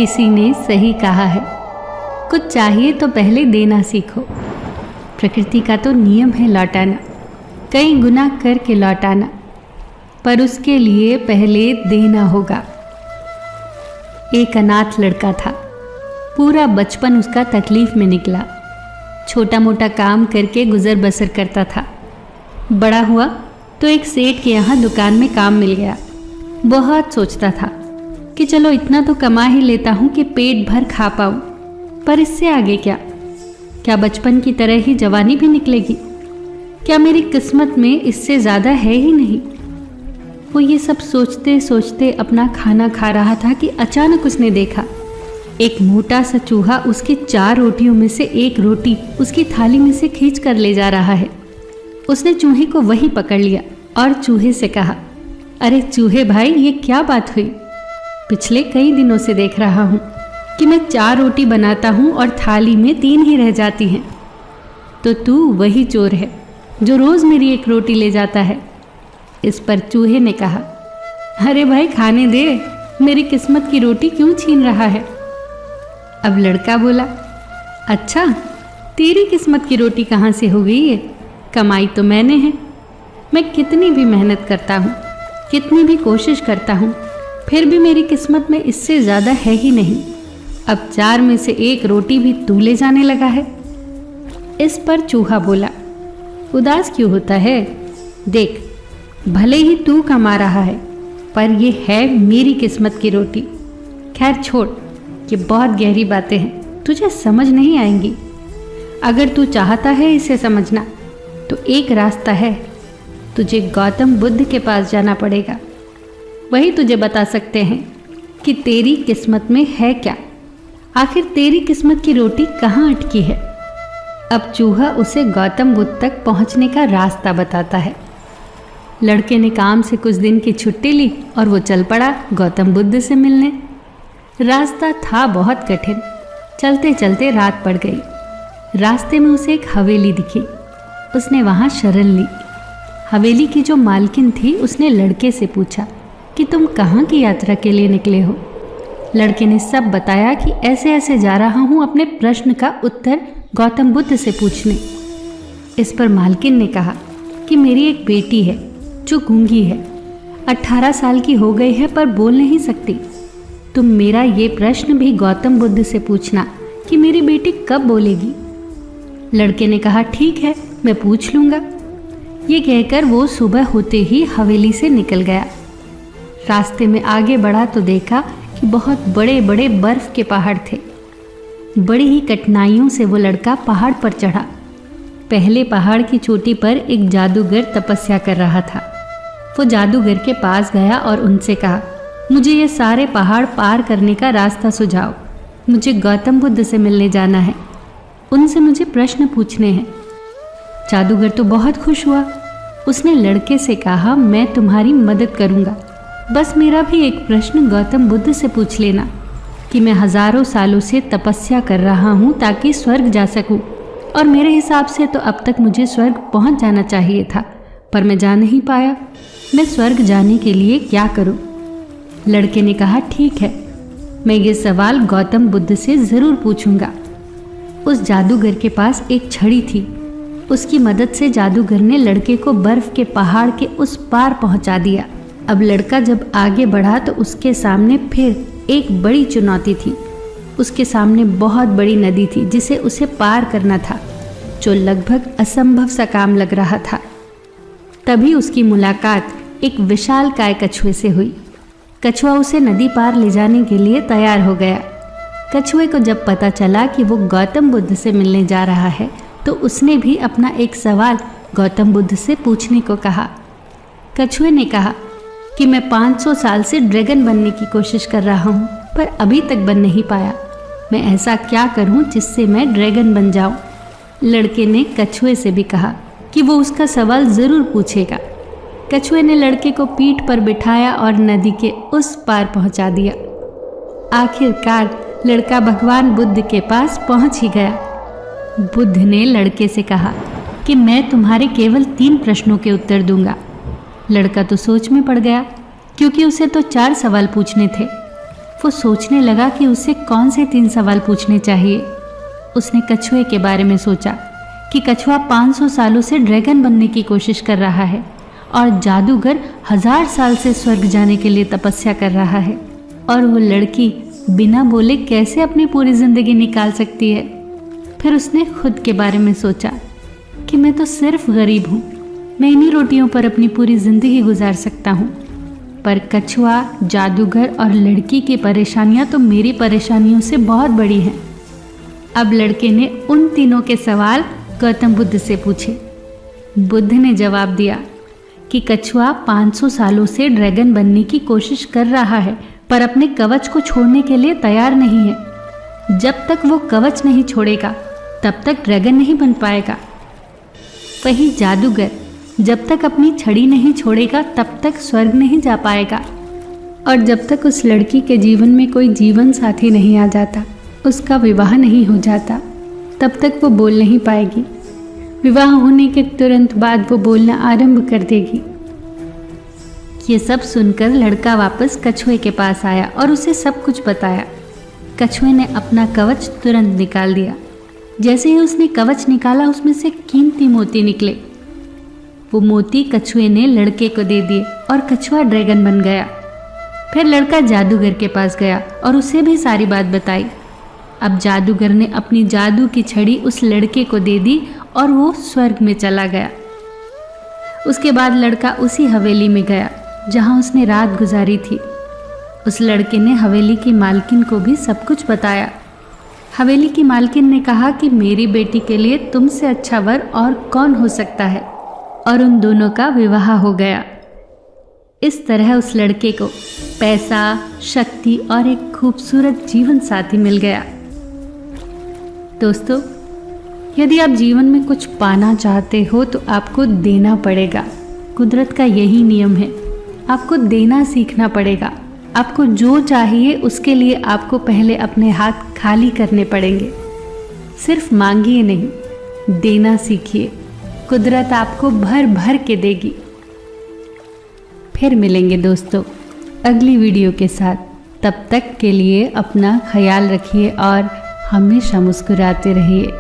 किसी ने सही कहा है, कुछ चाहिए तो पहले देना सीखो। प्रकृति का तो नियम है लौटाना, कई गुना करके लौटाना, पर उसके लिए पहले देना होगा। एक अनाथ लड़का था। पूरा बचपन उसका तकलीफ में निकला। छोटा मोटा काम करके गुजर बसर करता था। बड़ा हुआ तो एक सेठ के यहाँ दुकान में काम मिल गया। बहुत सोचता था कि चलो इतना तो कमा ही लेता हूँ कि पेट भर खा पाऊँ, पर इससे आगे क्या? क्या बचपन की तरह ही जवानी भी निकलेगी? क्या मेरी किस्मत में इससे ज़्यादा है ही नहीं? वो ये सब सोचते सोचते अपना खाना खा रहा था कि अचानक उसने देखा एक मोटा सा चूहा उसकी 4 रोटियों में से एक रोटी उसकी थाली में से खींच कर ले जा रहा है। उसने चूहे को वहीं पकड़ लिया और चूहे से कहा, अरे चूहे भाई, ये क्या बात हुई? पिछले कई दिनों से देख रहा हूँ कि मैं 4 रोटी बनाता हूँ और थाली में 3 ही रह जाती हैं। तो तू वही चोर है जो रोज़ मेरी एक रोटी ले जाता है। इस पर चूहे ने कहा, अरे भाई खाने दे, मेरी किस्मत की रोटी क्यों छीन रहा है? अब लड़का बोला, अच्छा तेरी किस्मत की रोटी कहाँ से हो गई है? कमाई तो मैंने है। मैं कितनी भी मेहनत करता हूँ, कितनी भी कोशिश करता हूँ, फिर भी मेरी किस्मत में इससे ज़्यादा है ही नहीं। अब 4 में से 1 रोटी भी तू ले जाने लगा है। इस पर चूहा बोला, उदास क्यों होता है? देख, भले ही तू कमा रहा है, पर यह है मेरी किस्मत की रोटी। खैर छोड़, ये बहुत गहरी बातें हैं, तुझे समझ नहीं आएंगी। अगर तू चाहता है इसे समझना तो एक रास्ता है, तुझे गौतम बुद्ध के पास जाना पड़ेगा। वही तुझे बता सकते हैं कि तेरी किस्मत में है क्या, आखिर तेरी किस्मत की रोटी कहाँ अटकी है। अब चूहा उसे गौतम बुद्ध तक पहुँचने का रास्ता बताता है। लड़के ने काम से कुछ दिन की छुट्टी ली और वो चल पड़ा गौतम बुद्ध से मिलने। रास्ता था बहुत कठिन। चलते चलते रात पड़ गई। रास्ते में उसे एक हवेली दिखी। उसने वहाँ शरण ली। हवेली की जो मालकिन थी उसने लड़के से पूछा कि तुम कहाँ की यात्रा के लिए निकले हो? लड़के ने सब बताया कि ऐसे ऐसे जा रहा हूँ अपने प्रश्न का उत्तर गौतम बुद्ध से पूछने। इस पर मालकिन ने कहा कि मेरी एक बेटी है जो गूंगी है, 18 साल की हो गई है पर बोल नहीं सकती। तुम मेरा ये प्रश्न भी गौतम बुद्ध से पूछना कि मेरी बेटी कब बोलेगी। लड़के ने कहा ठीक है, मैं पूछ लूँगा। ये कहकर वो सुबह होते ही हवेली से निकल गया। रास्ते में आगे बढ़ा तो देखा कि बहुत बड़े बड़े बर्फ के पहाड़ थे। बड़ी ही कठिनाइयों से वो लड़का पहाड़ पर चढ़ा। पहले पहाड़ की चोटी पर एक जादूगर तपस्या कर रहा था। वो जादूगर के पास गया और उनसे कहा, मुझे ये सारे पहाड़ पार करने का रास्ता सुझाओ। मुझे गौतम बुद्ध से मिलने जाना है, उनसे मुझे प्रश्न पूछने हैं। जादूगर तो बहुत खुश हुआ। उसने लड़के से कहा, मैं तुम्हारी मदद करूँगा, बस मेरा भी एक प्रश्न गौतम बुद्ध से पूछ लेना कि मैं हज़ारों सालों से तपस्या कर रहा हूँ ताकि स्वर्ग जा सकूँ, और मेरे हिसाब से तो अब तक मुझे स्वर्ग पहुँच जाना चाहिए था, पर मैं जा नहीं पाया। मैं स्वर्ग जाने के लिए क्या करूँ? लड़के ने कहा ठीक है, मैं ये सवाल गौतम बुद्ध से ज़रूर पूछूंगा। उस जादूगर के पास एक छड़ी थी। उसकी मदद से जादूगर ने लड़के को बर्फ़ के पहाड़ के उस पार पहुंचा दिया। अब लड़का जब आगे बढ़ा तो उसके सामने फिर एक बड़ी चुनौती थी। उसके सामने बहुत बड़ी नदी थी जिसे उसे पार करना था, जो लगभग असंभव सा काम लग रहा था। तभी उसकी मुलाकात एक विशालकाय कछुए से हुई। कछुआ उसे नदी पार ले जाने के लिए तैयार हो गया। कछुए को जब पता चला कि वो गौतम बुद्ध से मिलने जा रहा है तो उसने भी अपना एक सवाल गौतम बुद्ध से पूछने को कहा। कछुए ने कहा कि मैं 500 साल से ड्रैगन बनने की कोशिश कर रहा हूँ, पर अभी तक बन नहीं पाया। मैं ऐसा क्या करूँ जिससे मैं ड्रैगन बन जाऊँ? लड़के ने कछुए से भी कहा कि वो उसका सवाल ज़रूर पूछेगा। कछुए ने लड़के को पीठ पर बिठाया और नदी के उस पार पहुंचा दिया। आखिरकार लड़का भगवान बुद्ध के पास पहुंच ही गया। बुद्ध ने लड़के से कहा कि मैं तुम्हारे केवल 3 प्रश्नों के उत्तर दूंगा। लड़का तो सोच में पड़ गया, क्योंकि उसे तो 4 सवाल पूछने थे। वो सोचने लगा कि उसे कौन से 3 सवाल पूछने चाहिए। उसने कछुए के बारे में सोचा कि कछुआ 500 सालों से ड्रैगन बनने की कोशिश कर रहा है और जादूगर 1000 साल से स्वर्ग जाने के लिए तपस्या कर रहा है, और वो लड़की बिना बोले कैसे अपनी पूरी जिंदगी निकाल सकती है। फिर उसने खुद के बारे में सोचा कि मैं तो सिर्फ गरीब हूँ, मैं इन्हीं रोटियों पर अपनी पूरी जिंदगी गुजार सकता हूँ, पर कछुआ, जादूगर और लड़की की परेशानियाँ तो मेरी परेशानियों से बहुत बड़ी हैं। अब लड़के ने उन तीनों के सवाल गौतम बुद्ध से पूछे। बुद्ध ने जवाब दिया कि कछुआ 500 सालों से ड्रैगन बनने की कोशिश कर रहा है, पर अपने कवच को छोड़ने के लिए तैयार नहीं है। जब तक वो कवच नहीं छोड़ेगा तब तक ड्रैगन नहीं बन पाएगा। वही जादूगर जब तक अपनी छड़ी नहीं छोड़ेगा तब तक स्वर्ग नहीं जा पाएगा, और जब तक उस लड़की के जीवन में कोई जीवन साथी नहीं आ जाता, उसका विवाह नहीं हो जाता, तब तक वो बोल नहीं पाएगी। विवाह होने के तुरंत बाद वो बोलना आरंभ कर देगी। ये सब सुनकर लड़का वापस कछुए के पास आया और उसे सब कुछ बताया। कछुए ने अपना कवच तुरंत निकाल दिया। जैसे ही उसने कवच निकाला, उसमें से कीमती मोती निकले। वो मोती कछुए ने लड़के को दे दिए और कछुआ ड्रैगन बन गया। फिर लड़का जादूगर के पास गया और उसे भी सारी बात बताई। अब जादूगर ने अपनी जादू की छड़ी उस लड़के को दे दी और वो स्वर्ग में चला गया। उसके बाद लड़का उसी हवेली में गया जहां उसने रात गुजारी थी। उस लड़के ने हवेली की मालकिन को भी सब कुछ बताया। हवेली की मालकिन ने कहा कि मेरी बेटी के लिए तुमसे अच्छा वर और कौन हो सकता है, और उन दोनों का विवाह हो गया। इस तरह उस लड़के को पैसा, शक्ति और एक खूबसूरत जीवन साथी मिल गया। दोस्तों, यदि आप जीवन में कुछ पाना चाहते हो तो आपको देना पड़ेगा। कुदरत का यही नियम है, आपको देना सीखना पड़ेगा। आपको जो चाहिए उसके लिए आपको पहले अपने हाथ खाली करने पड़ेंगे। सिर्फ मांगिए नहीं, देना सीखिए। कुदरत आपको भर भर के देगी। फिर मिलेंगे दोस्तों अगली वीडियो के साथ। तब तक के लिए अपना ख्याल रखिए और हमेशा मुस्कुराते रहिए।